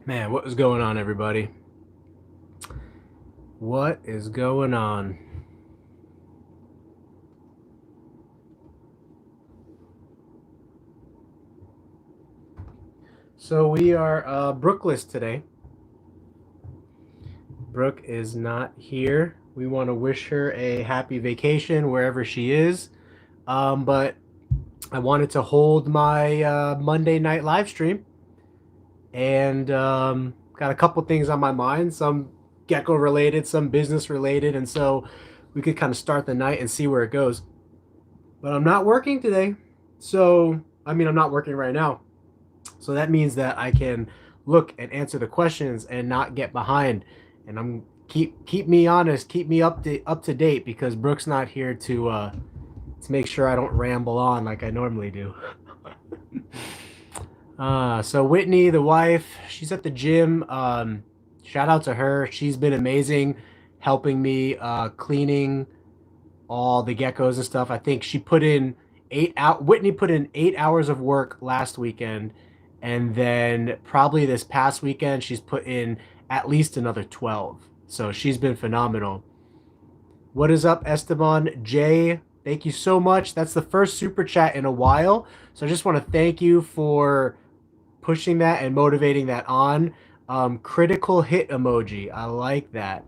Man, what is going on, everybody? What is going on? So we are Brookless today. Brooke is not here. We want to wish her a happy vacation wherever she is. But I wanted to hold my Monday night live stream and got a couple things on my mind, some Gecko related, some business related, and so we could kind of start the night and see where it goes. But I'm not working today. So, I'm not working right now. So that means that I can look and answer the questions and not get behind. And I'm keep me honest, keep me up to date because Brooke's not here to make sure I don't ramble on like I normally do. So Whitney, the wife, she's at the gym. Shout out to her. She's been amazing, helping me cleaning all the geckos and stuff. I think she put in 8 out. Whitney put in 8 hours of work last weekend, and then probably this past weekend she's put in at least another 12. So she's been phenomenal. What is up, Esteban J? Thank you so much. That's the first super chat in a while. So I just want to thank you for pushing that and motivating that on. Critical hit emoji. I like that.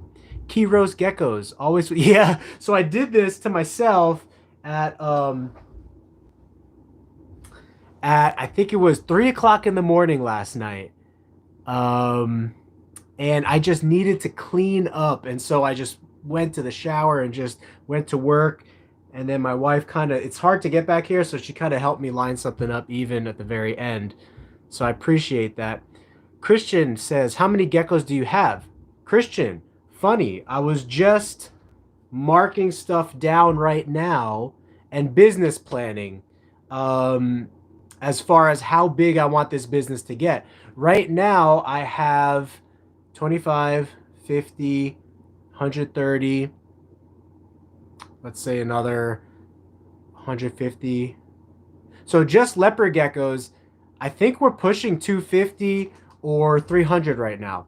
Key roast geckos. Always, yeah. So I did this to myself at I think it was 3 o'clock in the morning last night. Um, and I just needed to clean up, and so I just went to the shower and just went to work. And then my wife it's hard to get back here, so she kind of helped me line something up even at the very end. So I appreciate that. Christian says, how many geckos do you have? Christian, funny. I was just marking stuff down right now and business planning as far as how big I want this business to get. Right now, I have 25, 50, 130, let's say another 150. So just leopard geckos, I think we're pushing 250 or 300 right now.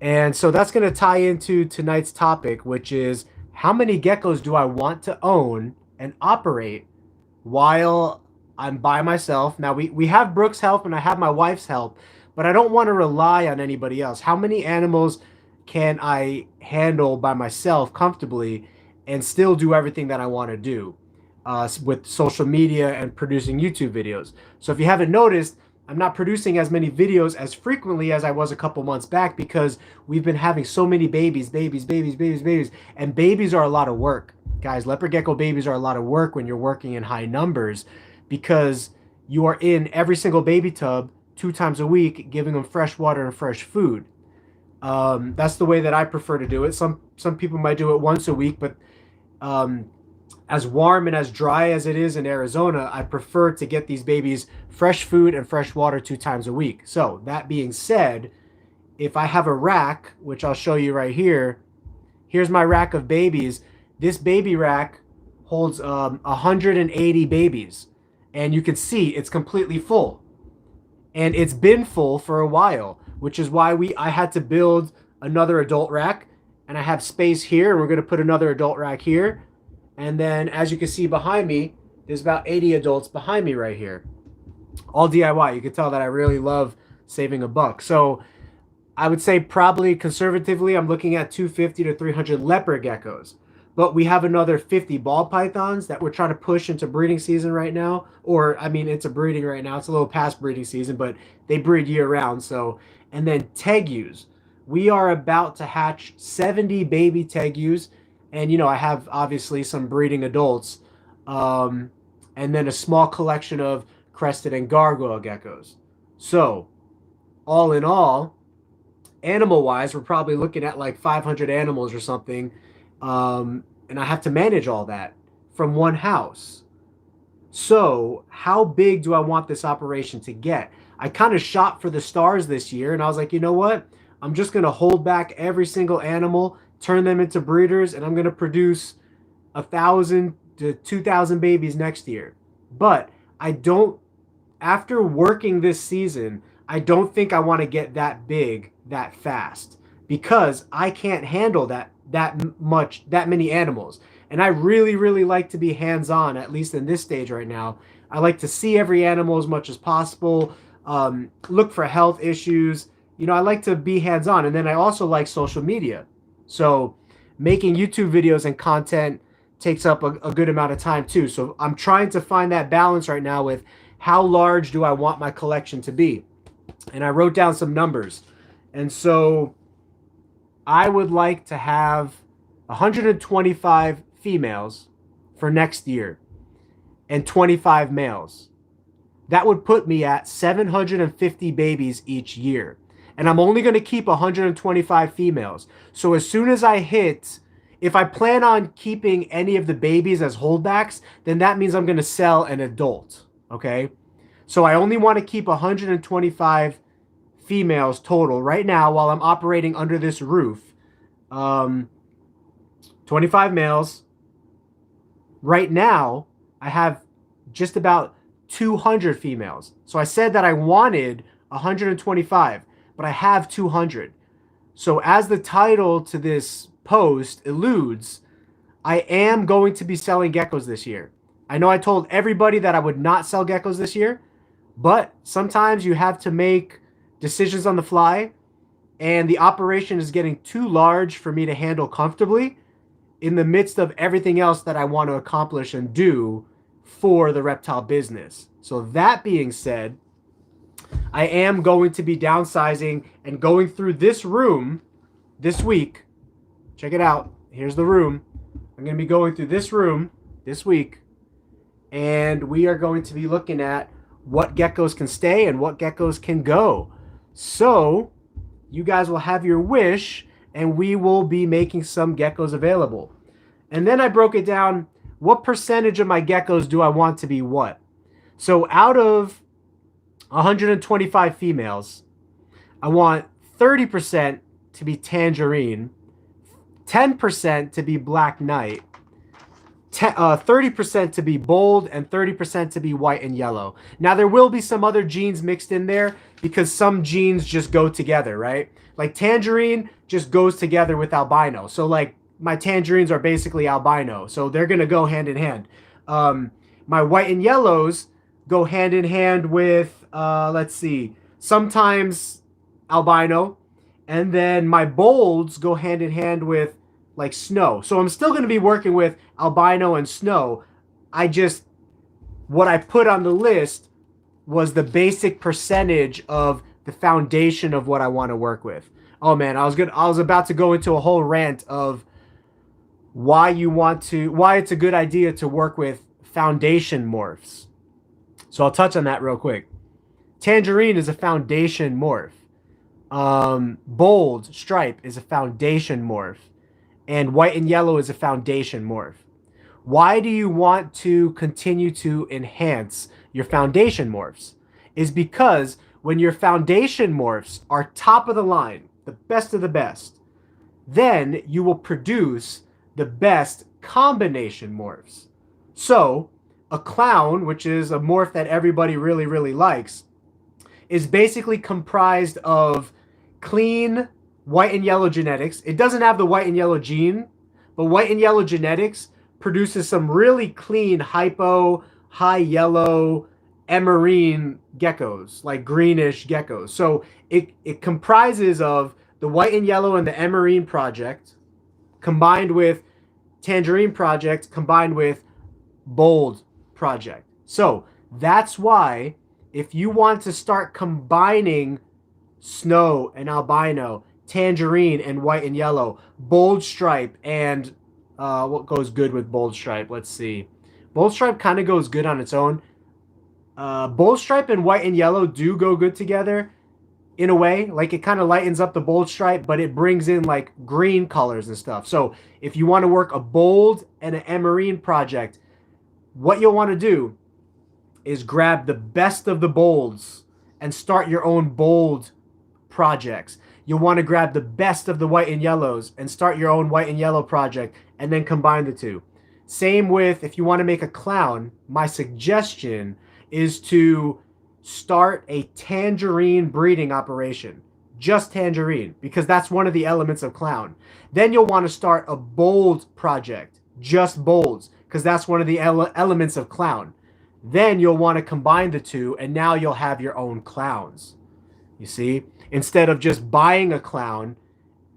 And so that's going to tie into tonight's topic, which is how many geckos do I want to own and operate while I'm by myself? Now, we have Brooke's help and I have my wife's help, but I don't want to rely on anybody else. How many animals can I handle by myself comfortably and still do everything that I want to do with social media and producing YouTube videos? So if you haven't noticed, I'm not producing as many videos as frequently as I was a couple months back because we've been having so many babies, and babies are a lot of work. Guys, leopard gecko babies are a lot of work when you're working in high numbers because you are in every single baby tub 2 times a week giving them fresh water and fresh food. That's the way that I prefer to do it. Some people might do it once a week, but as warm and as dry as it is in Arizona, I prefer to get these babies fresh food and fresh water 2 times a week. So that being said, if I have a rack, which I'll show you right here, here's my rack of babies. This baby rack holds 180 babies, and you can see it's completely full. And it's been full for a while, which is why I had to build another adult rack, and I have space here, and we're going to put another adult rack here. And then, as you can see behind me, there's about 80 adults behind me right here. All DIY. You can tell that I really love saving a buck. So I would say probably conservatively, I'm looking at 250 to 300 leopard geckos. But we have another 50 ball pythons that we're trying to push into breeding season right now. Or, it's a breeding right now. It's a little past breeding season, but they breed year round. So, and then tegus. We are about to hatch 70 baby tegus. And, I have obviously some breeding adults. And then a small collection of crested and gargoyle geckos. So, all in all, animal-wise, we're probably looking at like 500 animals or something. And I have to manage all that from one house. So, how big do I want this operation to get? I kind of shot for the stars this year, and I was like, you know what? I'm just going to hold back every single animal, turn them into breeders, and I'm going to produce 1,000 to 2,000 babies next year. But I don't after working this season, I don't think I want to get that big that fast because I can't handle that many animals. And I really, really like to be hands-on, at least in this stage right now. I like to see every animal as much as possible, look for health issues. You know, I like to be hands-on. And then I also like social media. So making YouTube videos and content takes up a good amount of time too. So I'm trying to find that balance right now with how large do I want my collection to be. And I wrote down some numbers. And so I would like to have 125 females for next year and 25 males. That would put me at 750 babies each year. And I'm only going to keep 125 females. So as soon as I hit, if I plan on keeping any of the babies as holdbacks, then that means I'm going to sell an adult. Okay? So I only want to keep 125 females total right now while I'm operating under this roof. 25 males. Right now, I have just about 200 females. So I said that I wanted 125, but I have 200. So as the title to this post alludes, I am going to be selling geckos this year. I know I told everybody that I would not sell geckos this year, but sometimes you have to make decisions on the fly, and the operation is getting too large for me to handle comfortably in the midst of everything else that I want to accomplish and do for the reptile business. So that being said, I am going to be downsizing and going through this room this week. Check it out. Here's the room. I'm going to be going through this room this week, and we are going to be looking at what geckos can stay and what geckos can go. So you guys will have your wish, and we will be making some geckos available. And then I broke it down. What percentage of my geckos do I want to be what? So out of 125 females, I want 30% to be tangerine, 10% to be black knight, 30% to be bold, and 30% to be white and yellow. Now, there will be some other genes mixed in there because some genes just go together, right? Like tangerine just goes together with albino. So like my tangerines are basically albino. So they're going to go hand in hand. My white and yellows go hand in hand with, let's see, sometimes albino. And then my bolds go hand in hand with like snow. So I'm still going to be working with albino and snow. What I put on the list was the basic percentage of the foundation of what I want to work with. Oh man, I was about to go into a whole rant of why it's a good idea to work with foundation morphs. So I'll touch on that real quick. Tangerine is a foundation morph. Bold stripe is a foundation morph. And white and yellow is a foundation morph. Why do you want to continue to enhance your foundation morphs? Is because when your foundation morphs are top of the line, the best of the best, then you will produce the best combination morphs. So a clown, which is a morph that everybody really, really likes, is basically comprised of clean white and yellow genetics. It doesn't have the white and yellow gene, but white and yellow genetics produces some really clean hypo, high yellow, emerine geckos, like greenish geckos. So it comprises of the white and yellow and the emerine project combined with tangerine project combined with bold project. So that's why if you want to start combining snow and albino, tangerine and white and yellow, bold stripe, and what goes good with bold stripe? Let's see. Bold stripe kind of goes good on its own. Bold stripe and white and yellow do go good together in a way. Like it kind of lightens up the bold stripe, but it brings in like green colors and stuff. So if you want to work a bold and an emerine project, what you'll want to do is grab the best of the bolds and start your own bold projects. You'll want to grab the best of the white and yellows and start your own white and yellow project and then combine the two. Same with if you want to make a clown, my suggestion is to start a tangerine breeding operation. Just tangerine, because that's one of the elements of clown. Then you'll want to start a bold project, just bolds, because that's one of the elements of clown. Then you'll want to combine the two, and now you'll have your own clowns. You see? Instead of just buying a clown,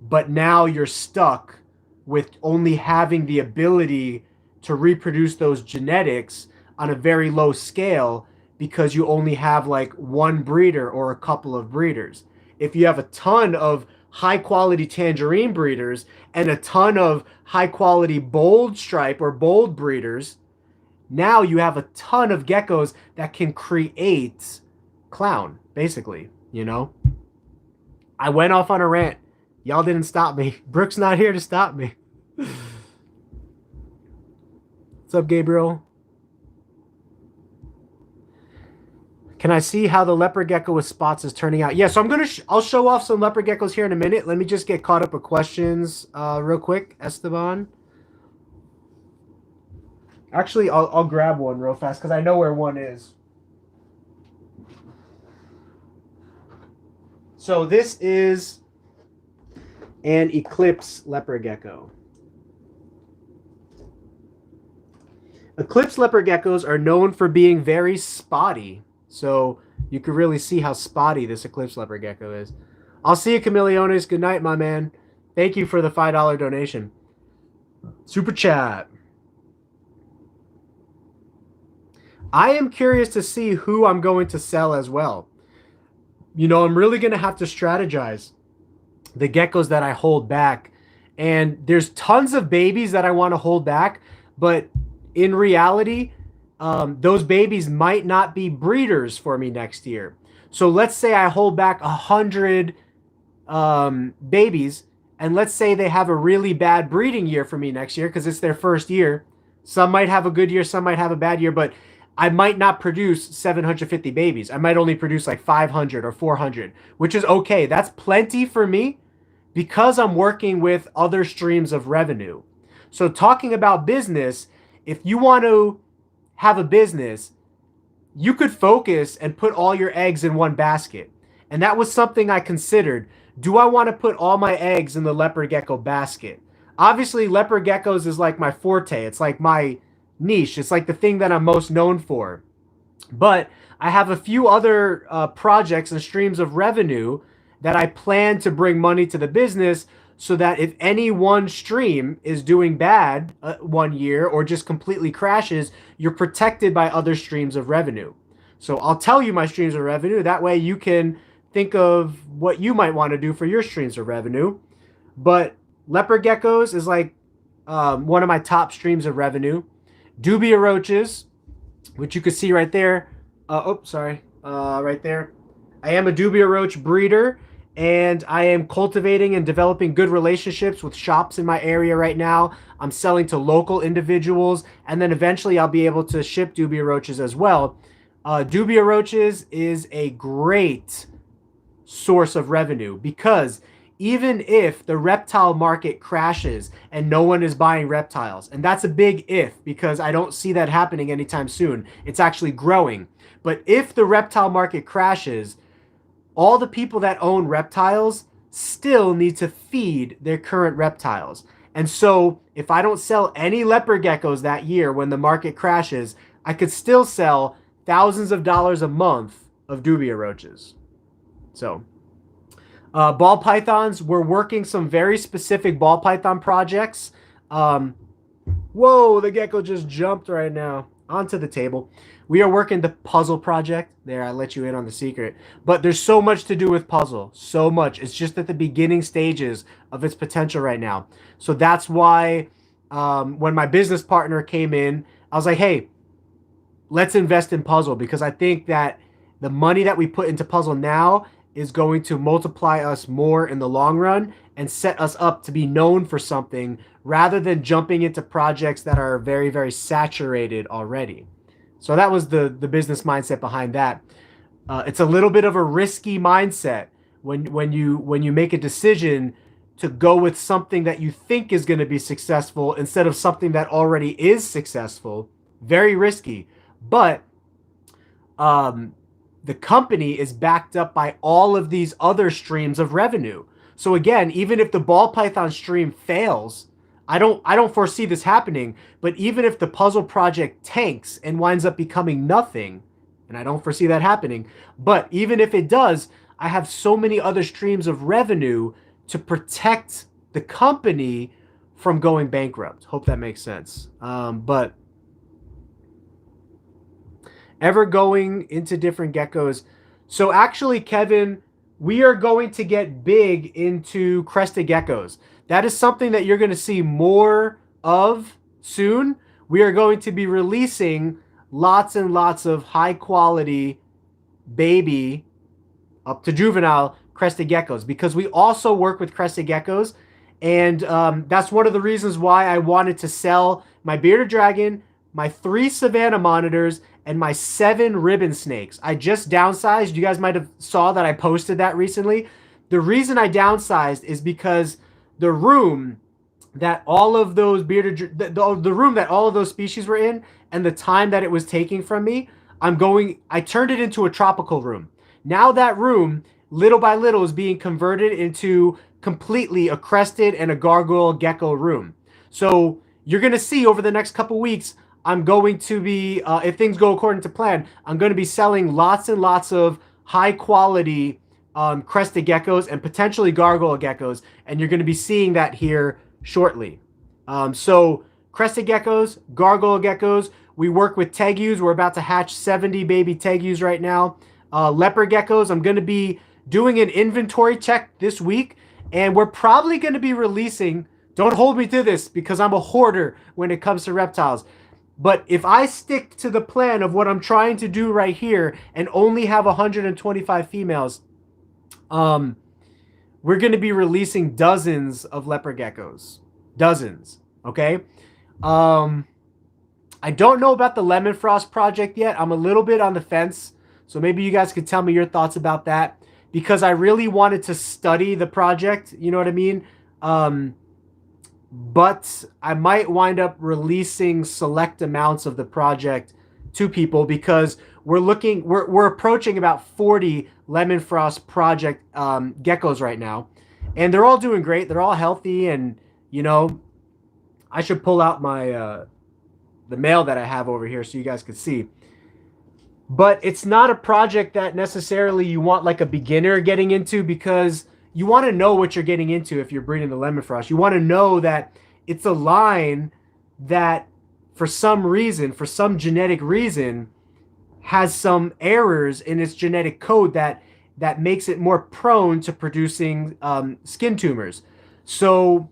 but now you're stuck with only having the ability to reproduce those genetics on a very low scale because you only have like one breeder or a couple of breeders. If you have a ton of high quality tangerine breeders and a ton of high quality bold stripe or bold breeders, now you have a ton of geckos that can create clown, basically, you know? I went off on a rant. Y'all didn't stop me. Brooke's not here to stop me. What's up, Gabriel? Can I see how the leopard gecko with spots is turning out? Yeah, so I'll show off some leopard geckos here in a minute. Let me just get caught up with questions real quick, Esteban. Actually, I'll grab one real fast because I know where one is. So this is an eclipse leopard gecko. Eclipse leopard geckos are known for being very spotty. So you can really see how spotty this eclipse leopard gecko is. I'll see you, Chameleones. Good night, my man. Thank you for the $5 donation. Super chat. I am curious to see who I'm going to sell as well. You know, I'm really going to have to strategize the geckos that I hold back. And there's tons of babies that I want to hold back. But in reality, those babies might not be breeders for me next year. So let's say I hold back 100 babies, and let's say they have a really bad breeding year for me next year because it's their first year. Some might have a good year, some might have a bad year, but I might not produce 750 babies. I might only produce like 500 or 400, which is okay. That's plenty for me because I'm working with other streams of revenue. So talking about business, if you want to have a business, you could focus and put all your eggs in one basket. And that was something I considered. Do I want to put all my eggs in the leopard gecko basket? Obviously, leopard geckos is like my forte. It's like my niche. It's like the thing that I'm most known for. But I have a few other projects and streams of revenue that I plan to bring money to the business so that if any one stream is doing bad 1 year or just completely crashes, you're protected by other streams of revenue. So I'll tell you my streams of revenue. That way you can think of what you might want to do for your streams of revenue. But leopard geckos is like one of my top streams of revenue. Dubia roaches, which you can see right there. Right there. I am a dubia roach breeder, and I am cultivating and developing good relationships with shops in my area right now. I'm selling to local individuals, and then eventually I'll be able to ship dubia roaches as well. Dubia roaches is a great source of revenue because even if the reptile market crashes and no one is buying reptiles, and that's a big if because I don't see that happening anytime soon. It's actually growing. But if the reptile market crashes, all the people that own reptiles still need to feed their current reptiles. And so if I don't sell any leopard geckos that year when the market crashes, I could still sell thousands of dollars a month of dubia roaches. So ball pythons, we're working some very specific ball python projects. Whoa, the gecko just jumped right now onto the table. We are working the puzzle project. There, I let you in on the secret. But there's so much to do with puzzle. So much. It's just at the beginning stages of its potential right now. So that's why when my business partner came in, I was like, hey, let's invest in puzzle because I think that the money that we put into puzzle now is going to multiply us more in the long run and set us up to be known for something rather than jumping into projects that are very, very saturated already. So that was the business mindset behind that. It's a little bit of a risky mindset when you make a decision to go with something that you think is going to be successful instead of something that already is successful. Very risky. But the company is backed up by all of these other streams of revenue. So again, even if the ball python stream fails, I don't foresee this happening, but even if the puzzle project tanks and winds up becoming nothing, and I don't foresee that happening, but even if it does, I have so many other streams of revenue to protect the company from going bankrupt. Hope that makes sense. But ever going into different geckos. So actually, Kevin, we are going to get big into crested geckos. That is something that you're going to see more of soon. We are going to be releasing lots and lots of high quality baby up to juvenile crested geckos, because we also work with crested geckos. And that's one of the reasons why I wanted to sell my bearded dragon, my 3 Savannah monitors, and my 7 ribbon snakes. I just downsized. You guys might have saw that I posted that recently. The reason I downsized is because the room that all of those bearded, the room that all of those species were in, and the time that it was taking from me, I turned it into a tropical room. Now that room, little by little, is being converted into completely a crested and a gargoyle gecko room. So you're going to see over the next couple weeks, I'm going to be, if things go according to plan, I'm going to be selling lots and lots of high quality crested geckos and potentially gargoyle geckos. And you're going to be seeing that here shortly. So crested geckos, gargoyle geckos, we work with Tegus. We're about to hatch 70 baby Tegus right now. Leopard geckos, I'm going to be doing an inventory check this week. And we're probably going to be releasing, don't hold me to this because I'm a hoarder when it comes to reptiles. But if I stick to the plan of what I'm trying to do right here and only have 125 females, we're going to be releasing dozens of leopard geckos. Dozens, okay? I don't know about the Lemon Frost project yet. I'm a little bit on the fence. So maybe you guys could tell me your thoughts about that, because I really wanted to study the project. You know what I mean? But I might wind up releasing select amounts of the project to people, because we're approaching about 40 Lemon Frost project geckos right now, and they're all doing great. They're all healthy, and you know, I should pull out my the mail that I have over here so you guys can see. But it's not a project that necessarily you want like a beginner getting into, because you want to know what you're getting into if you're breeding the Lemon Frost. You want to know that it's a line that for some reason, for some genetic reason, has some errors in its genetic code that makes it more prone to producing skin tumors. So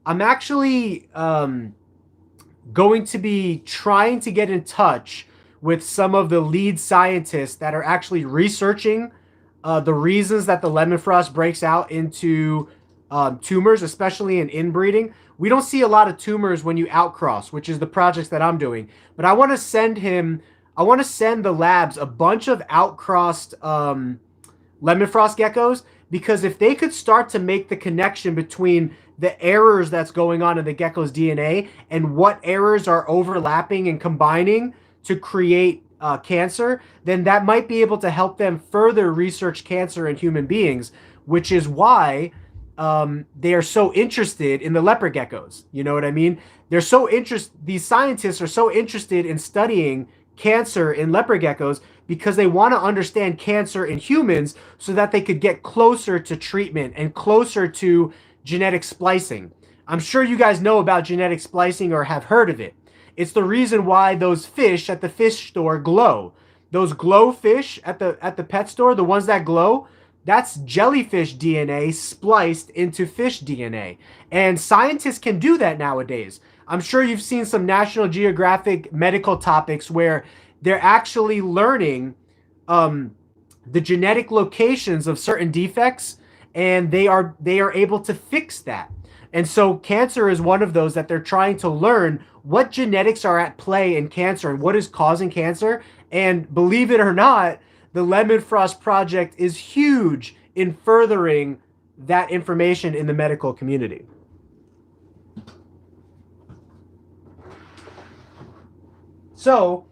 I'm actually going to be trying to get in touch with some of the lead scientists that are actually researching the reasons that the Lemon Frost breaks out into tumors, especially in inbreeding. We don't see a lot of tumors when you outcross, which is the projects that I'm doing. But I want to send the labs a bunch of outcrossed Lemon Frost geckos, because if they could start to make the connection between the errors that's going on in the gecko's DNA and what errors are overlapping and combining to create cancer, then that might be able to help them further research cancer in human beings, which is why they are so interested in the leopard geckos. You know what I mean? These scientists are so interested in studying cancer in leopard geckos because they want to understand cancer in humans so that they could get closer to treatment and closer to genetic splicing. I'm sure you guys know about genetic splicing or have heard of it. It's the reason why those fish at the fish store glow. Those glow fish at the pet store, the ones that glow, that's jellyfish DNA spliced into fish DNA. And scientists can do that nowadays. I'm sure you've seen some National Geographic medical topics where they're actually learning the genetic locations of certain defects, and they are able to fix that. And so cancer is one of those that they're trying to learn what genetics are at play in cancer and what is causing cancer. And believe it or not, the Lemon Frost Project is huge in furthering that information in the medical community. So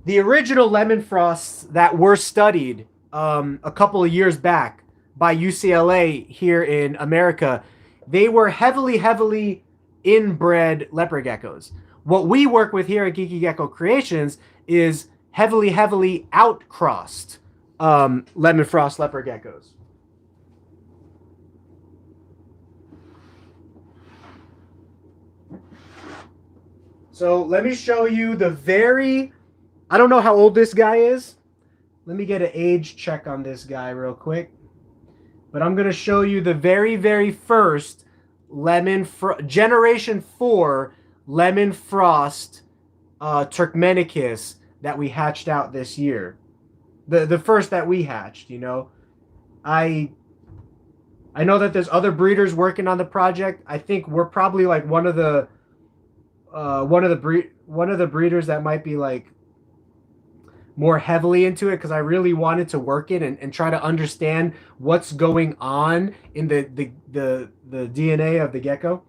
The original lemon frosts that were studied a couple of years back by UCLA here in America, they were heavily inbred leopard geckos. What we work with here at GeekyGeckoCreations is heavily outcrossed lemon frost leopard geckos. So let me show you the I don't know how old this guy is. Let me get an age check on this guy real quick. But I'm going to show you the very first Generation 4 Lemon Frost Turkmenicus that we hatched out this year. The first that we hatched, you know. I know that there's other breeders working on the project. I think we're probably like one of the breeders that might be like more heavily into it, because I really wanted to work it and try to understand what's going on in the DNA of the gecko.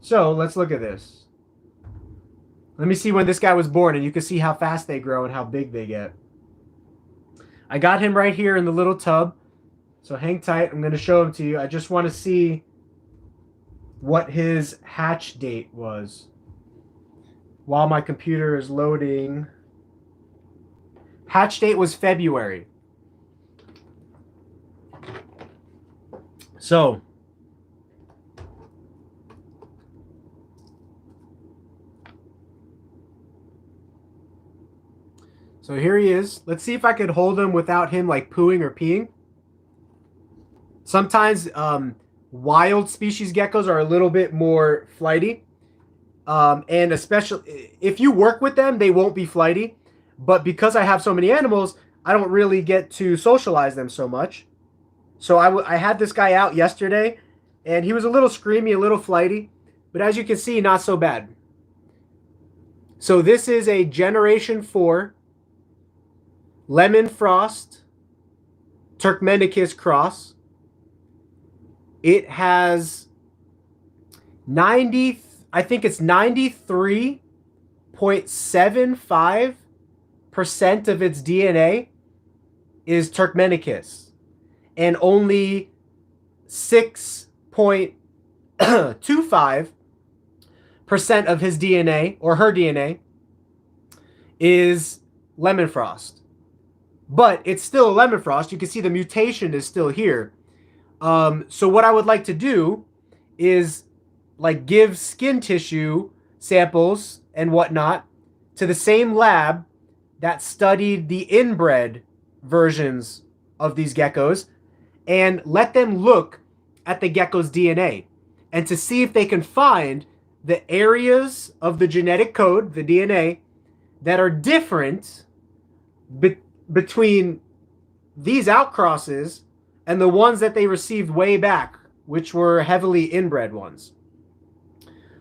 So let's look at this. Let me see when this guy was born, and you can see how fast they grow and how big they get. I got him right here in the little tub, so hang tight. I'm going to show him to you. I just want to see what his hatch date was while my computer is loading. Hatch date was February. So here he is. Let's see if I could hold him without him like pooing or peeing. Sometimes wild species geckos are a little bit more flighty. And especially if you work with them, they won't be flighty. But because I have so many animals, I don't really get to socialize them so much. So I had this guy out yesterday, and he was a little screamy, a little flighty. But as you can see, not so bad. So this is a Generation 4 Lemon Frost Turkmenicus cross. It has 93.75% of its DNA is Turkmenicus, and only 6.25% of his DNA, or her DNA, is lemon frost. But it's still a lemon frost. You can see the mutation is still here. So what I would like to do is like give skin tissue samples and whatnot to the same lab that studied the inbred versions of these geckos, and let them look at the gecko's DNA and to see if they can find the areas of the genetic code, the DNA, that are different between these outcrosses and the ones that they received way back, which were heavily inbred ones.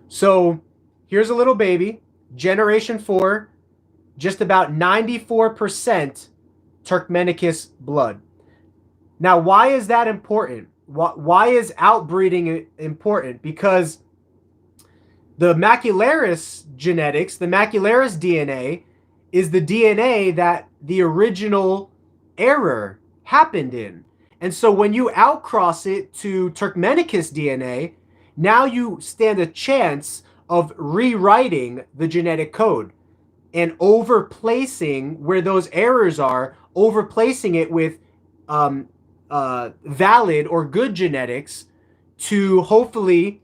So here's a little baby, Generation 4, just about 94% Turkmenicus blood. Now, why is that important? Why is outbreeding important? Because the macularis genetics, the macularis DNA, is the DNA that the original error happened in. And so when you outcross it to Turkmenicus DNA, now you stand a chance of rewriting the genetic code and overplacing where those errors are, overplacing it with valid or good genetics to hopefully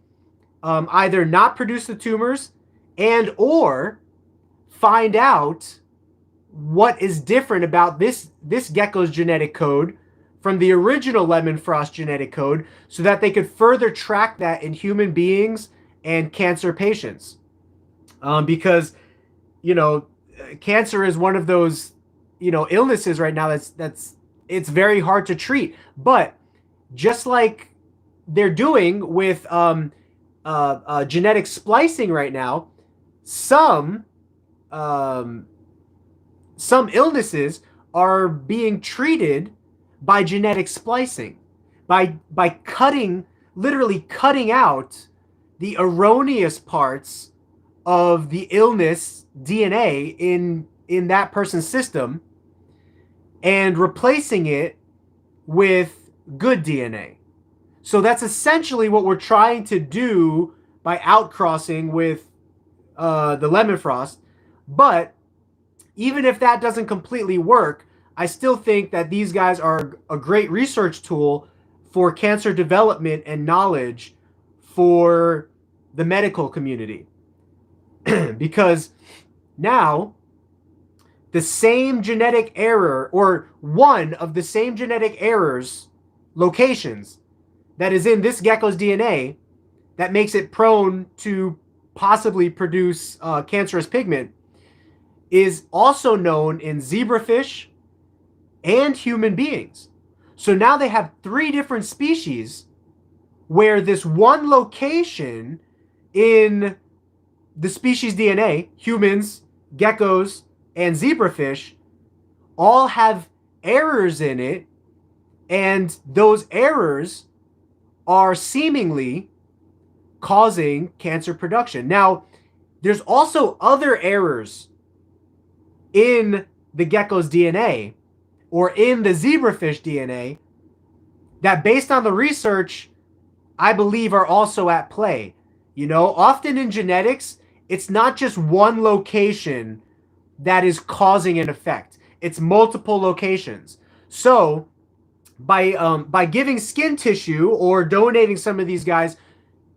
either not produce the tumors and or find out what is different about this gecko's genetic code from the original lemon frost genetic code, so that they could further track that in human beings and cancer patients. Because, you know, cancer is one of those, you know, illnesses right now that's it's very hard to treat. But just like they're doing with genetic splicing right now, some illnesses are being treated by genetic splicing, by literally cutting out the erroneous parts of the illness DNA in that person's system and replacing it with good DNA. So that's essentially what we're trying to do by outcrossing with the lemon frost. But even if that doesn't completely work, I still think that these guys are a great research tool for cancer development and knowledge for the medical community. Because now the same genetic error, or one of the same genetic errors locations that is in this gecko's DNA that makes it prone to possibly produce cancerous pigment is also known in zebrafish and human beings. So now they have 3 different species where this one location in the species DNA, humans, geckos, and zebrafish, all have errors in it, and those errors are seemingly causing cancer production. Now, there's also other errors in the gecko's DNA or in the zebrafish DNA that, based on the research, I believe are also at play. You know, often in genetics, it's not just one location that is causing an effect. It's multiple locations. So by giving skin tissue or donating some of these guys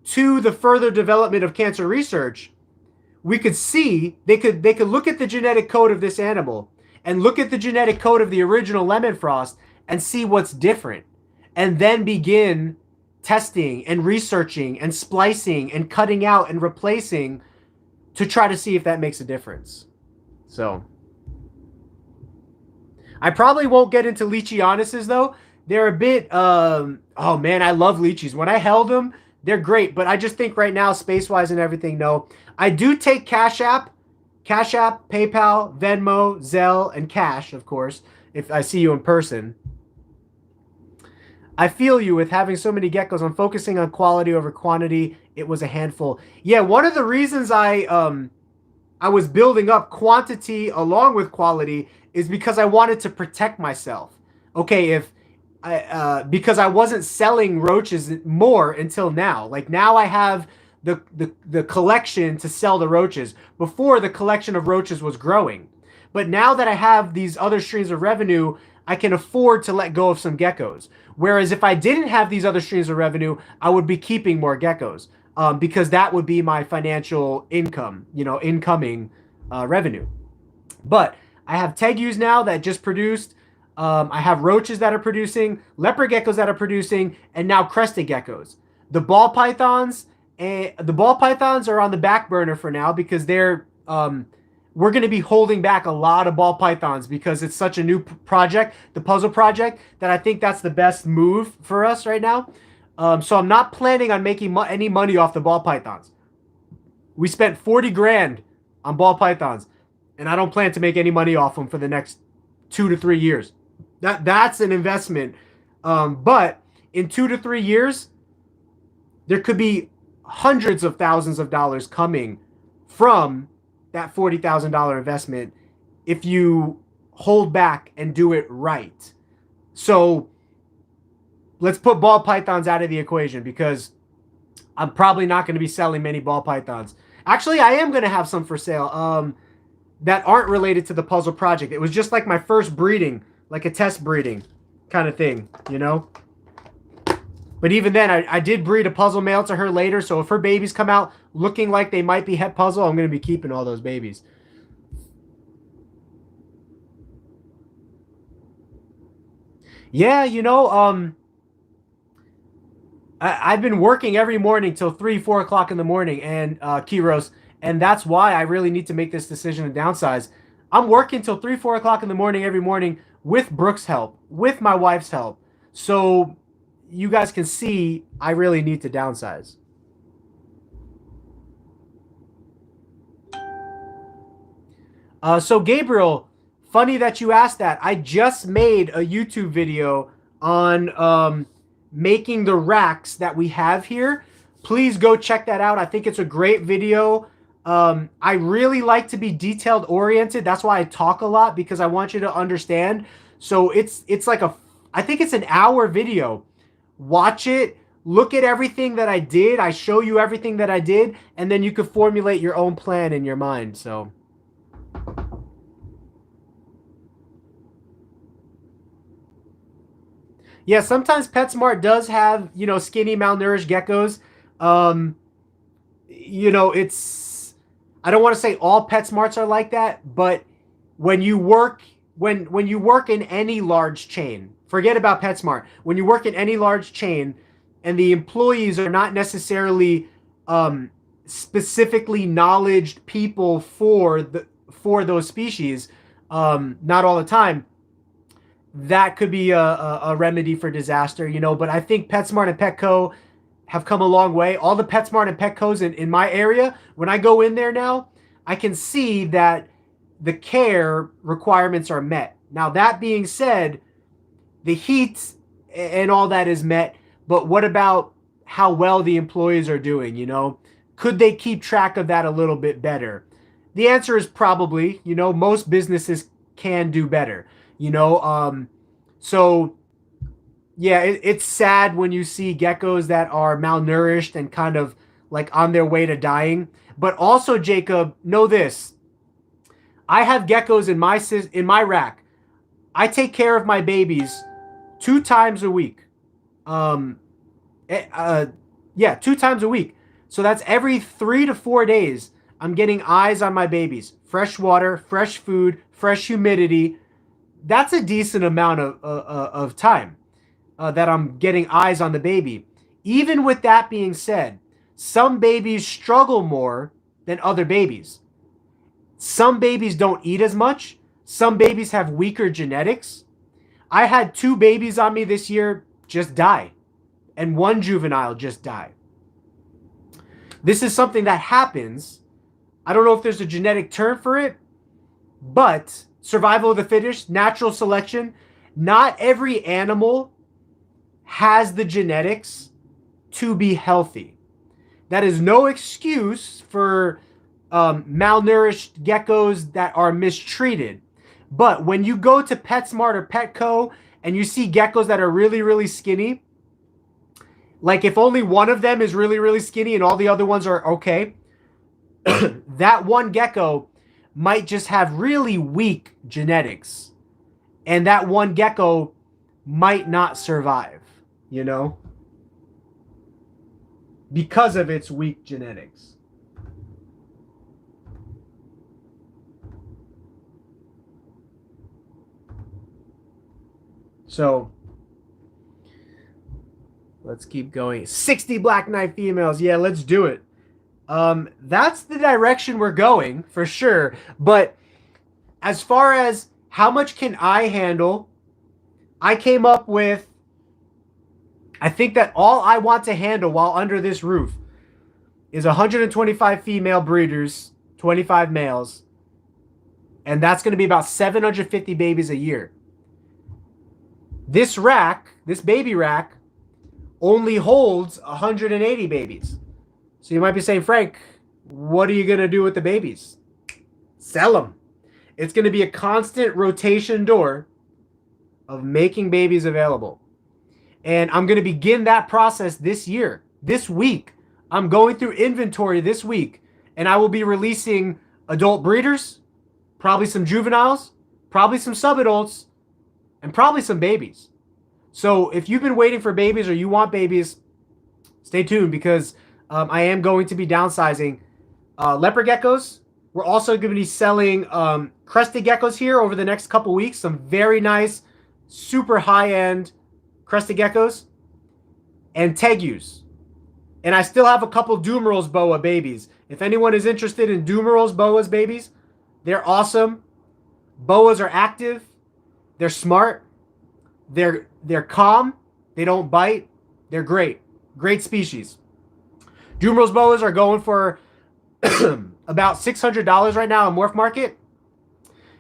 to the further development of cancer research, we could see they could look at the genetic code of this animal and look at the genetic code of the original lemon frost and see what's different, and then begin testing and researching and splicing and cutting out and replacing to try to see if that makes a difference. So I probably won't get into Leachianuses though. They're a bit oh man, I love leechies. When I held them, they're great, but I just think right now, space-wise and everything, no. I do take Cash App, PayPal, Venmo, Zelle, and Cash, of course, if I see you in person. I feel you with having so many geckos. I'm focusing on quality over quantity. It was a handful. Yeah, one of the reasons I was building up quantity along with quality is because I wanted to protect myself. Okay, because I wasn't selling roaches more until now. Like now I have the collection to sell the roaches. Before, the collection of roaches was growing. But now that I have these other streams of revenue, I can afford to let go of some geckos. Whereas if I didn't have these other streams of revenue, I would be keeping more geckos because that would be my financial income, incoming revenue. But I have Tegus now that just produced. I have roaches that are producing, leopard geckos that are producing, and now crested geckos. The ball pythons are on the back burner for now because they're we're going to be holding back a lot of ball pythons because it's such a new project, the puzzle project, that I think that's the best move for us right now. So I'm not planning on making any money off the ball pythons. We spent 40 grand on ball pythons, and I don't plan to make any money off them for the next 2 to 3 years. That's an investment. But in 2 to 3 years, there could be hundreds of thousands of dollars coming from that $40,000 investment if you hold back and do it right. So let's put ball pythons out of the equation because I'm probably not going to be selling many ball pythons. Actually, I am going to have some for sale that aren't related to the puzzle project. It was just like my first breeding, like a test breeding kind of thing, But even then, I did breed a puzzle male to her later, so if her babies come out looking like they might be het puzzle, I'm going to be keeping all those babies. Yeah, I've been working every morning till 3, 4 o'clock in the morning, and Kiros, and that's why I really need to make this decision to downsize. I'm working till 3, 4 o'clock in the morning every morning with Brooke's help, with my wife's help. So you guys can see I really need to downsize. So Gabriel, funny that you asked that. I just made a YouTube video on making the racks that we have here. Please go check that out. I think it's a great video. I really like to be detailed oriented. That's why I talk a lot, because I want you to understand. So it's like I think it's an hour video. Watch it, look at everything that I did. I show you everything that I did, and then you could formulate your own plan in your mind. So yeah, sometimes PetSmart does have, skinny, malnourished geckos. Um, it's, I don't want to say all PetSmarts are like that, but when you work when you work in any large chain, forget about PetSmart. When you work in any large chain and the employees are not necessarily specifically knowledged people for those species, not all the time, that could be a remedy for disaster, But I think PetSmart and Petco have come a long way. All the PetSmart and Petcos in my area, when I go in there now, I can see that the care requirements are met. Now, that being said, the heat and all that is met, but what about how well the employees are doing, Could they keep track of that a little bit better? The answer is probably, most businesses can do better, so yeah, it's sad when you see geckos that are malnourished and kind of like on their way to dying. But also, Jacob, know this. I have geckos in my rack. I take care of my babies 2 times a week. Um, eh, uh, yeah, 2 times a week. So that's every 3 to 4 days. I'm getting eyes on my babies. Fresh water, fresh food, fresh humidity. That's a decent amount of time that I'm getting eyes on the baby. Even with that being said, some babies struggle more than other babies. Some babies don't eat as much. Some babies have weaker genetics. I had 2 babies on me this year just die, and 1 juvenile just die. This is something that happens. I don't know if there's a genetic term for it, but survival of the fittest, natural selection. Not every animal has the genetics to be healthy. That is no excuse for malnourished geckos that are mistreated. But when you go to PetSmart or Petco and you see geckos that are really, really skinny, like if only one of them is really, really skinny and all the other ones are okay, that one gecko might just have really weak genetics. And that one gecko might not survive, because of its weak genetics. So let's keep going. 60 black knight females. Yeah, let's do it. That's the direction we're going for sure. But as far as how much can I handle, I came up with, I think that all I want to handle while under this roof is 125 female breeders, 25 males, and that's going to be about 750 babies a year. This rack, this baby rack, only holds 180 babies. So you might be saying, Frank, what are you going to do with the babies? Sell them. It's going to be a constant rotation door of making babies available. And I'm going to begin that process this year, this week. I'm going through inventory this week, and I will be releasing adult breeders, probably some juveniles, probably some subadults, and probably some babies. So if you've been waiting for babies or you want babies, stay tuned, because I am going to be downsizing. Leopard geckos. We're also going to be selling crested geckos here over the next couple weeks. Some very nice, super high-end crested geckos. And Tegus. And I still have a couple Dumerals boa babies. If anyone is interested in Dumerals boas babies, they're awesome. Boas are active. They're smart. They're calm. They don't bite. They're great. Great species. Dumerals boas are going for about $600 right now on Morph Market.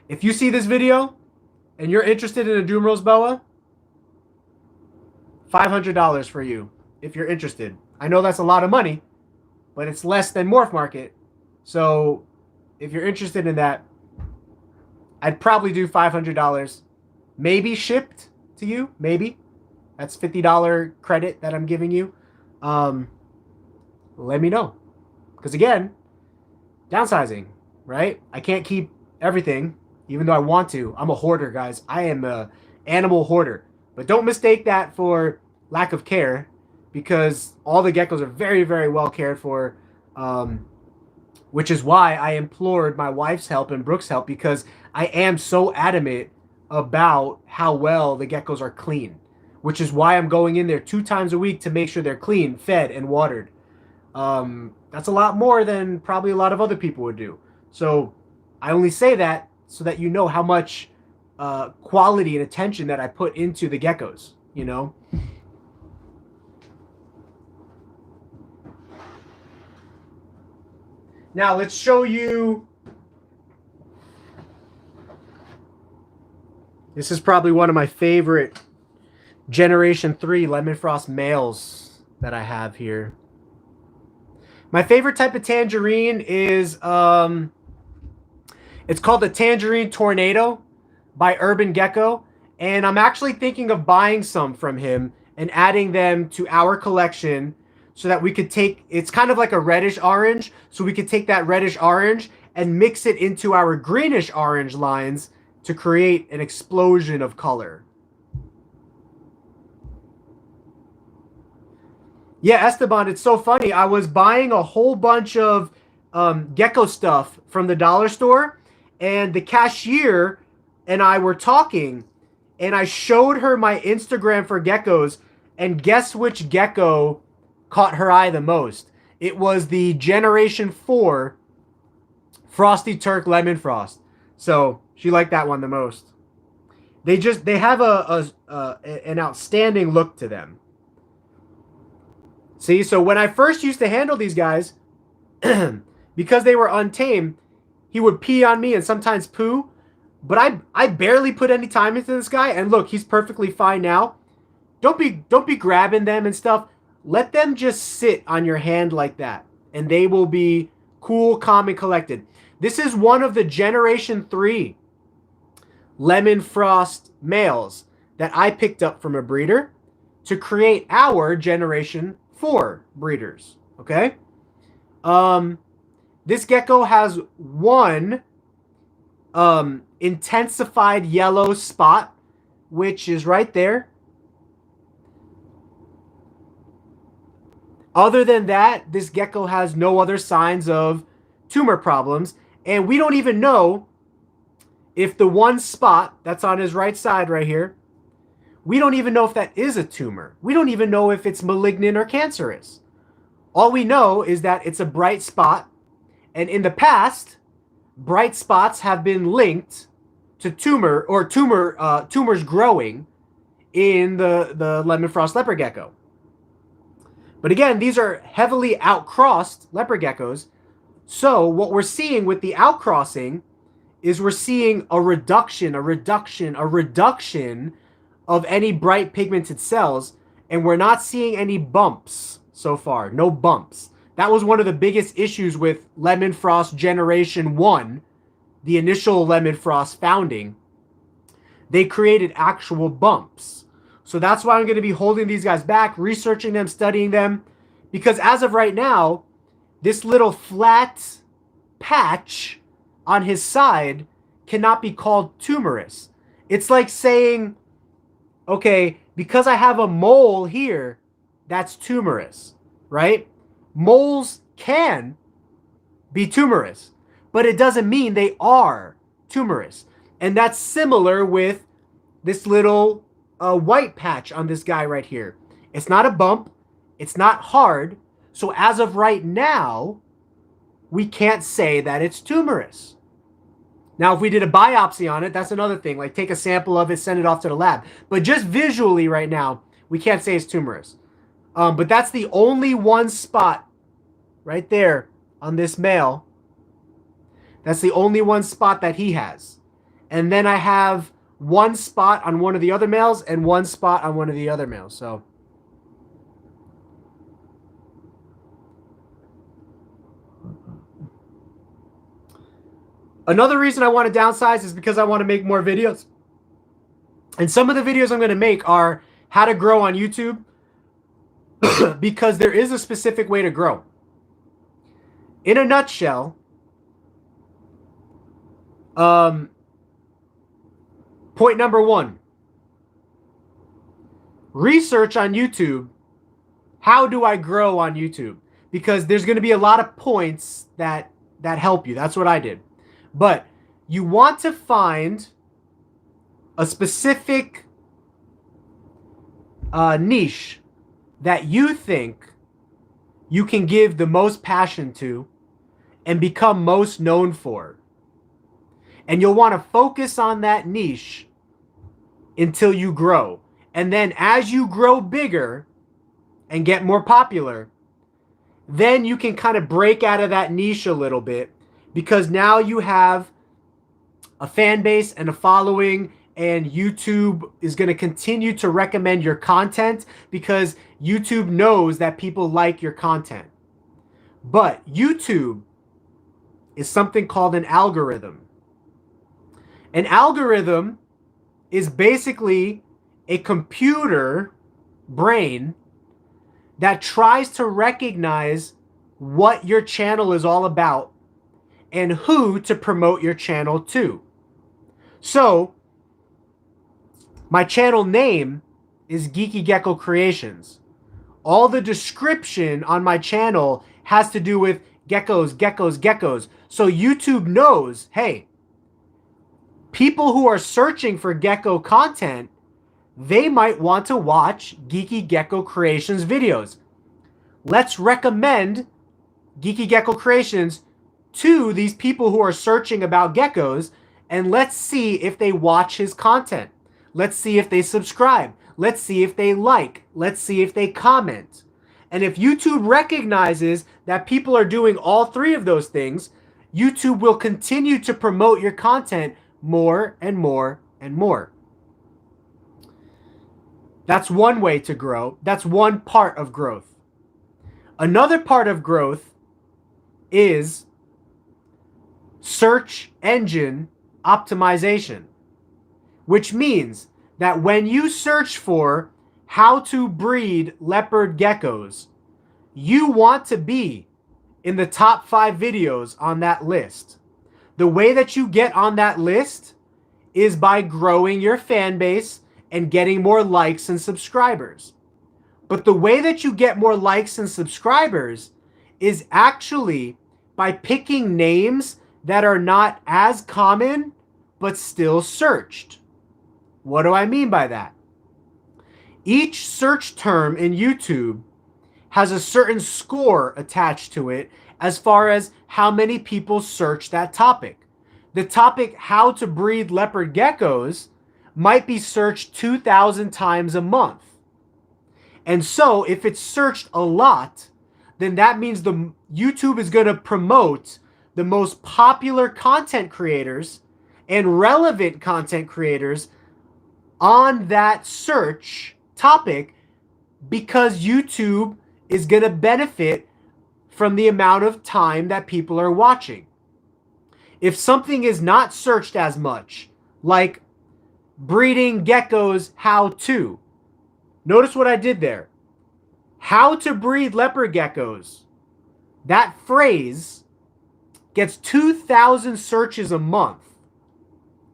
If you see this video and you're interested in a Dumerals boa, $500 for you if you're interested. I know that's a lot of money, but it's less than Morph Market. So if you're interested in that, I'd probably do $500, maybe shipped to you. Maybe that's $50 credit that I'm giving you. Um, Let me know, because again, downsizing, right? I can't keep everything, even though I want to. I'm a hoarder, guys. I am a animal hoarder. But don't mistake that for lack of care, because all the geckos are very, very well cared for. Which is why I implored my wife's help and Brooke's help, because I am so adamant about how well the geckos are clean. Which is why I'm going in there 2 times a week to make sure they're clean, fed, and watered. That's a lot more than probably a lot of other people would do. So I only say that so that you know how much quality and attention that I put into the geckos, you know? Now let's show you. This is probably one of my favorite Generation 3 Lemon Frost males that I have here. My favorite type of tangerine is, it's called the Tangerine Tornado by Urban Gecko. And I'm actually thinking of buying some from him and adding them to our collection so that we could take, it's kind of like a reddish orange, so we could take that reddish orange and mix it into our greenish orange lines to create an explosion of color. Yeah, Esteban, it's so funny. I was buying a whole bunch of gecko stuff from the dollar store, and the cashier and I were talking, and I showed her my Instagram for geckos, and guess which gecko caught her eye the most? It was the Generation 4 Frosty Turk Lemon Frost. So she liked that one the most. They have an outstanding look to them. See, so when I first used to handle these guys, because they were untamed, he would pee on me and sometimes poo. But I barely put any time into this guy, and look, he's perfectly fine now. Don't be grabbing them and stuff. Let them just sit on your hand like that, and they will be cool, calm, and collected. This is one of the Generation 3 Lemon Frost males that I picked up from a breeder to create our Generation 4 breeders. Okay? This gecko has one intensified yellow spot, which is right there. Other than that, this gecko has no other signs of tumor problems, and we don't even know if the one spot that's on his right side right here, we don't even know if that is a tumor. We don't even know if it's malignant or cancerous. All we know is that it's a bright spot, and in the past, bright spots have been linked to tumors growing in the lemon frost leopard gecko. But again, these are heavily outcrossed leopard geckos. So what we're seeing with the outcrossing is we're seeing a reduction of any bright pigmented cells, and we're not seeing any bumps so far. No bumps. That was one of the biggest issues with Lemon Frost Generation 1, the initial Lemon Frost founding. They created actual bumps. So that's why I'm going to be holding these guys back, researching them, studying them. Because as of right now, this little flat patch on his side cannot be called tumorous. It's like saying, okay, because I have a mole here, that's tumorous, right? Moles can be tumorous, but it doesn't mean they are tumorous. And that's similar with this little white patch on this guy right here. It's not a bump. It's not hard. So as of right now, we can't say that it's tumorous. Now, if we did a biopsy on it, that's another thing. Like, take a sample of it, send it off to the lab. But just visually right now, we can't say it's tumorous. But that's the only one spot right there on this male. That's the only one spot that he has. And then I have one spot on one of the other males and one spot on one of the other males. So Another reason I want to downsize is because I want to make more videos. And some of the videos I'm going to make are how to grow on YouTube because there is a specific way to grow. In a nutshell, point number one, research on YouTube. How do I grow on YouTube? Because there's going to be a lot of points that help you. That's what I did. But you want to find a specific niche that you think you can give the most passion to and become most known for. And you'll want to focus on that niche until you grow. And then as you grow bigger and get more popular, then you can kind of break out of that niche a little bit, because now you have a fan base and a following, and YouTube is going to continue to recommend your content because YouTube knows that people like your content. But YouTube is something called an algorithm. An algorithm is basically a computer brain that tries to recognize what your channel is all about and who to promote your channel to. So, my channel name is GeekyGeckoCreations. All the description on my channel has to do with geckos, geckos, geckos. So YouTube knows, hey, people who are searching for gecko content, they might want to watch GeekyGeckoCreations videos. Let's recommend GeekyGeckoCreations to these people who are searching about geckos, and let's see if they watch his content. Let's see if they subscribe. Let's see if they like. Let's see if they comment. And if YouTube recognizes that people are doing all three of those things, YouTube will continue to promote your content more and more and more. That's one way to grow. That's one part of growth. Another part of growth is search engine optimization, which means that when you search for how to breed leopard geckos, you want to be in the top 5 videos on that list. The way that you get on that list is by growing your fan base and getting more likes and subscribers. But the way that you get more likes and subscribers is actually by picking names that are not as common but still searched. What do I mean by that? Each search term in YouTube has a certain score attached to it as far as how many people search that topic. The topic, how to breed leopard geckos, might be searched 2,000 times a month. And so if it's searched a lot, then that means the YouTube is going to promote the most popular content creators and relevant content creators on that search topic, because YouTube is going to benefit from the amount of time that people are watching. If something is not searched as much, like breeding geckos how to, notice what I did there. How to breed leopard geckos. That phrase gets 2,000 searches a month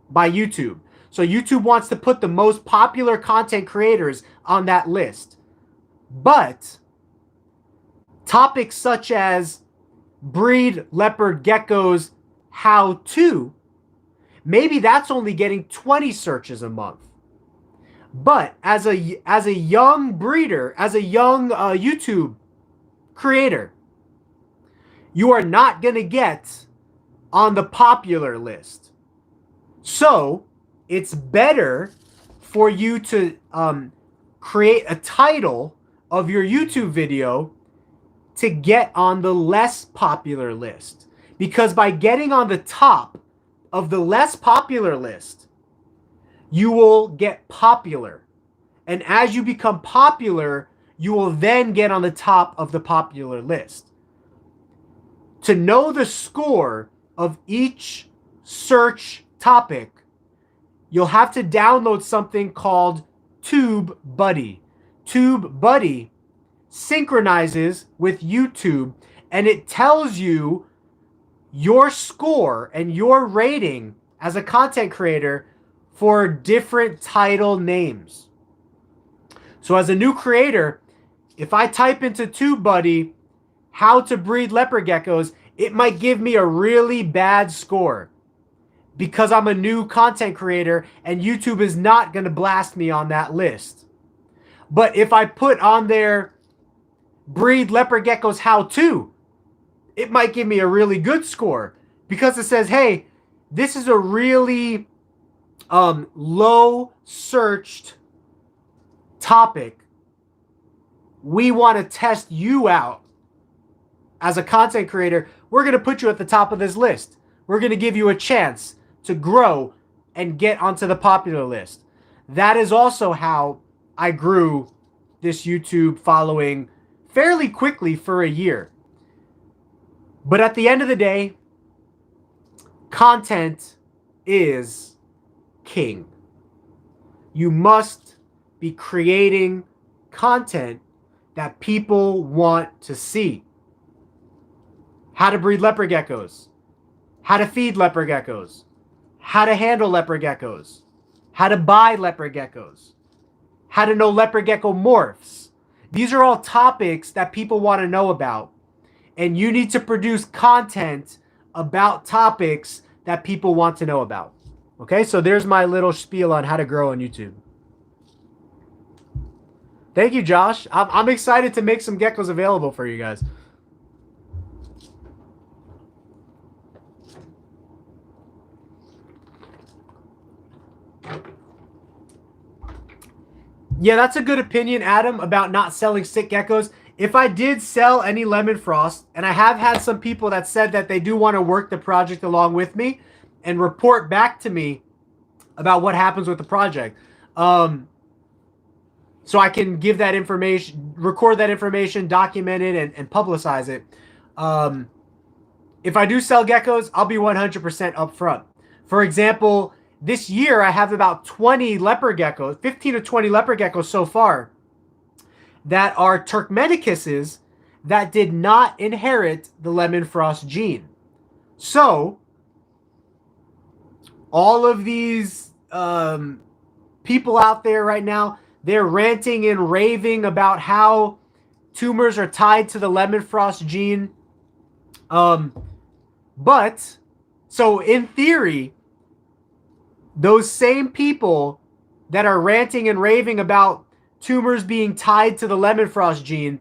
by YouTube. So YouTube wants to put the most popular content creators on that list. But topics such as breed leopard geckos how to, maybe that's only getting 20 searches a month. But as a young breeder, as a young YouTube creator, you are not going to get on the popular list. So it's better for you to create a title of your YouTube video to get on the less popular list. Because by getting on the top of the less popular list, you will get popular. And as you become popular, you will then get on the top of the popular list. To know the score of each search topic, you'll have to download something called TubeBuddy. TubeBuddy synchronizes with YouTube, and it tells you your score and your rating as a content creator for different title names. So as a new creator, if I type into TubeBuddy how to breed leopard geckos, it might give me a really bad score because I'm a new content creator and YouTube is not going to blast me on that list. But if I put on there breed leopard geckos how to, it might give me a really good score because it says, hey, this is a really low searched topic. We want to test you out as a content creator. We're going to put you at the top of this list. We're going to give you a chance to grow and get onto the popular list. That is also how I grew this YouTube following fairly quickly for a year. But at the end of the day, content is king. You must be creating content that people want to see. How to breed leopard geckos, how to feed leopard geckos, how to handle leopard geckos, how to buy leopard geckos, how to know leopard gecko morphs. These are all topics that people want to know about. And you need to produce content about topics that people want to know about. Okay, so there's my little spiel on how to grow on YouTube. Thank you, Josh. I'm excited to make some geckos available for you guys. Yeah, that's a good opinion, Adam, about not selling sick geckos. If I did sell any lemon frost, and I have had some people that said that they do want to work the project along with me and report back to me about what happens with the project. So I can give that information, record that information, document it, and publicize it. If I do sell geckos, I'll be 100% upfront. For example, this year I have about 20 leopard geckos, 15 to 20 leopard geckos so far, that are Turkmenicuses that did not inherit the lemon frost gene. So, all of these people out there right now, they're ranting and raving about how tumors are tied to the lemon frost gene. But, so in theory, those same people that are ranting and raving about tumors being tied to the lemon frost gene,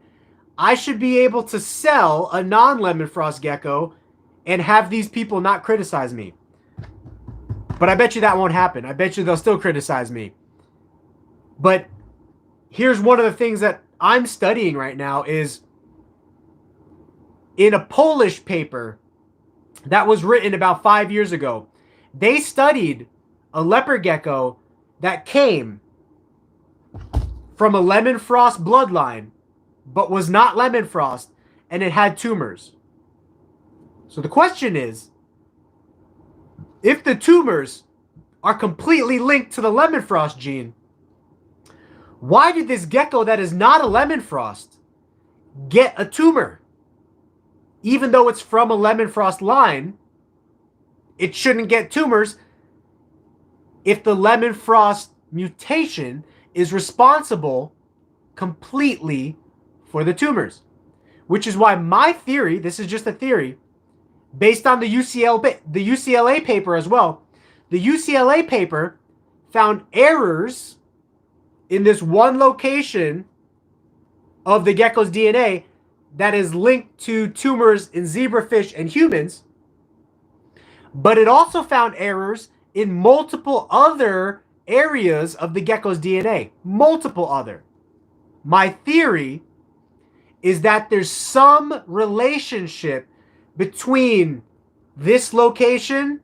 I should be able to sell a non-lemon frost gecko and have these people not criticize me. But I bet you that won't happen. I bet you they'll still criticize me. But here's one of the things that I'm studying right now is in a Polish paper that was written about 5 years ago. They studied a leopard gecko that came from a lemon frost bloodline, but was not lemon frost, and it had tumors. So the question is, if the tumors are completely linked to the lemon frost gene, why did this gecko that is not a lemon frost get a tumor? Even though it's from a lemon frost line, it shouldn't get tumors if the lemon frost mutation is responsible completely for the tumors. Which is why my theory, this is just a theory, based on the UCLA paper as well. The UCLA paper found errors in this one location of the gecko's DNA that is linked to tumors in zebrafish and humans. But it also found errors in multiple other areas of the gecko's DNA. Multiple other. My theory is that there's some relationship between this location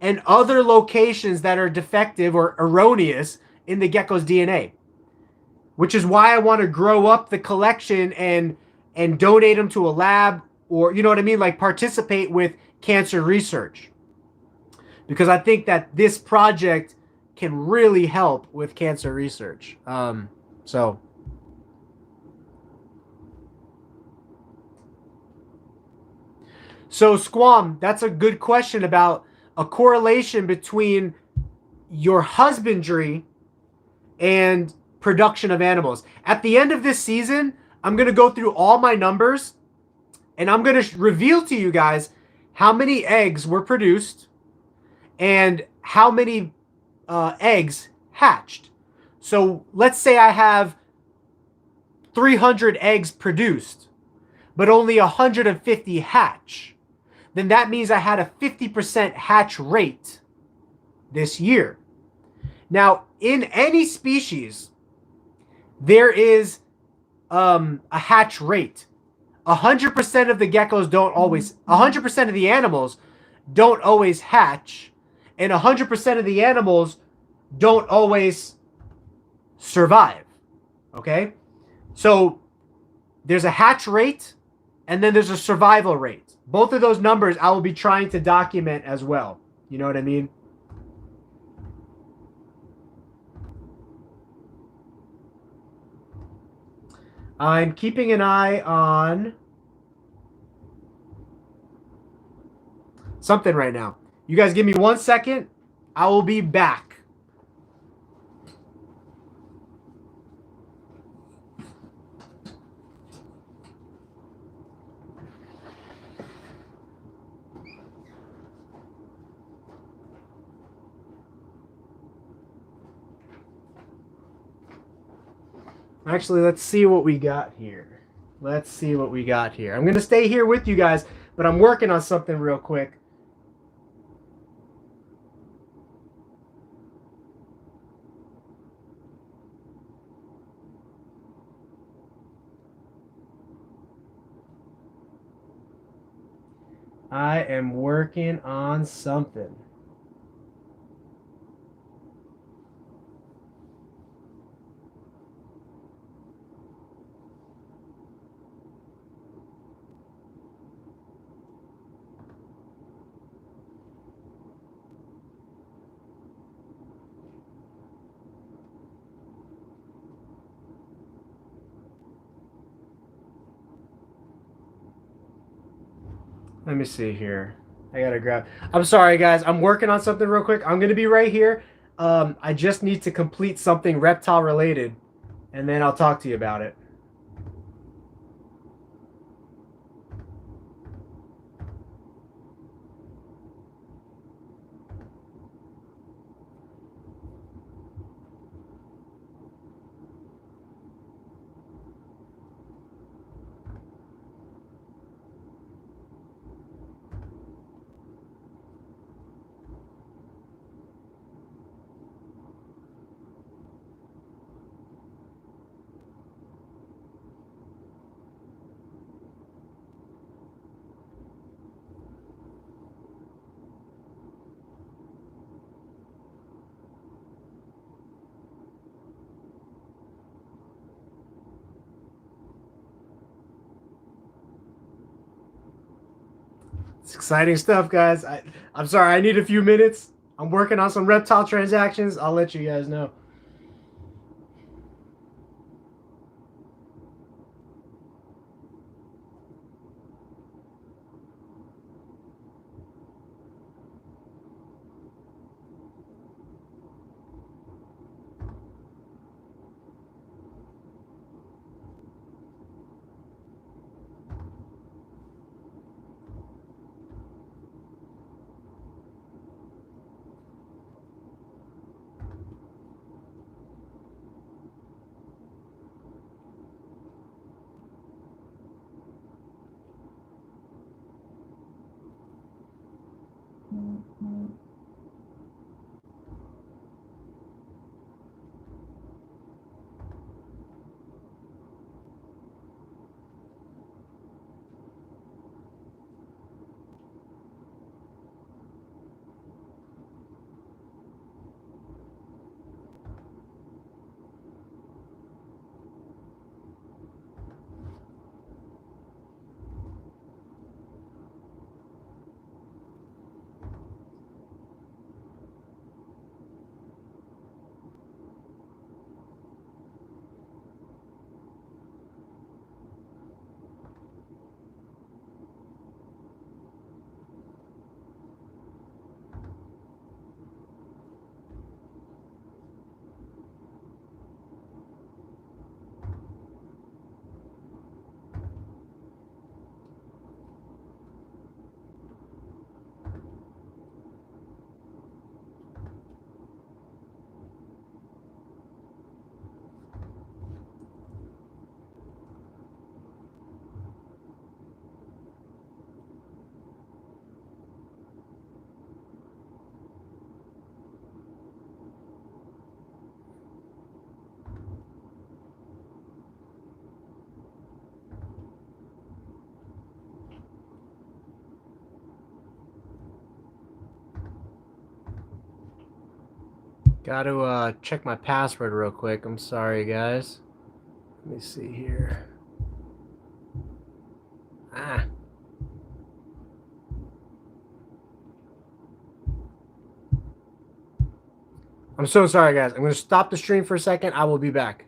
and other locations that are defective or erroneous in the gecko's DNA. Which is why I want to grow up the collection and donate them to a lab, or, you know what I mean, like participate with cancer research. because I think that this project can really help with cancer research. So Squam, that's a good question about a correlation between your husbandry and production of animals. At the end of this season, I'm going to go through all my numbers and I'm going to reveal to you guys how many eggs were produced and how many eggs hatched. So let's say I have 300 eggs produced, but only 150 hatch. Then that means I had a 50% hatch rate this year. Now, in any species, there is a hatch rate. 100% of the geckos don't always, 100% of the animals don't always hatch, and 100% of the animals don't always survive. Okay? So there's a hatch rate, and then there's a survival rate. Both of those numbers I will be trying to document as well. You know what I mean? I'm keeping an eye on something right now. You guys give me 1 second. I will be back. Actually, let's see what we got here. Let's see what we got here. I'm going to stay here with you guys, but I'm working on something real quick. I am working on something. Let me see here. I gotta grab. I'm sorry, guys. I'm working on something real quick. I'm gonna be right here. I just need to complete something reptile related, and then I'll talk to you about it. It's exciting stuff, guys. I'm sorry. I need a few minutes. I'm working on some reptile transactions. I'll let you guys know. Got to check my password real quick. I'm sorry, guys. Let me see here. Ah. I'm so sorry, guys. I'm going to stop the stream for a second. I will be back.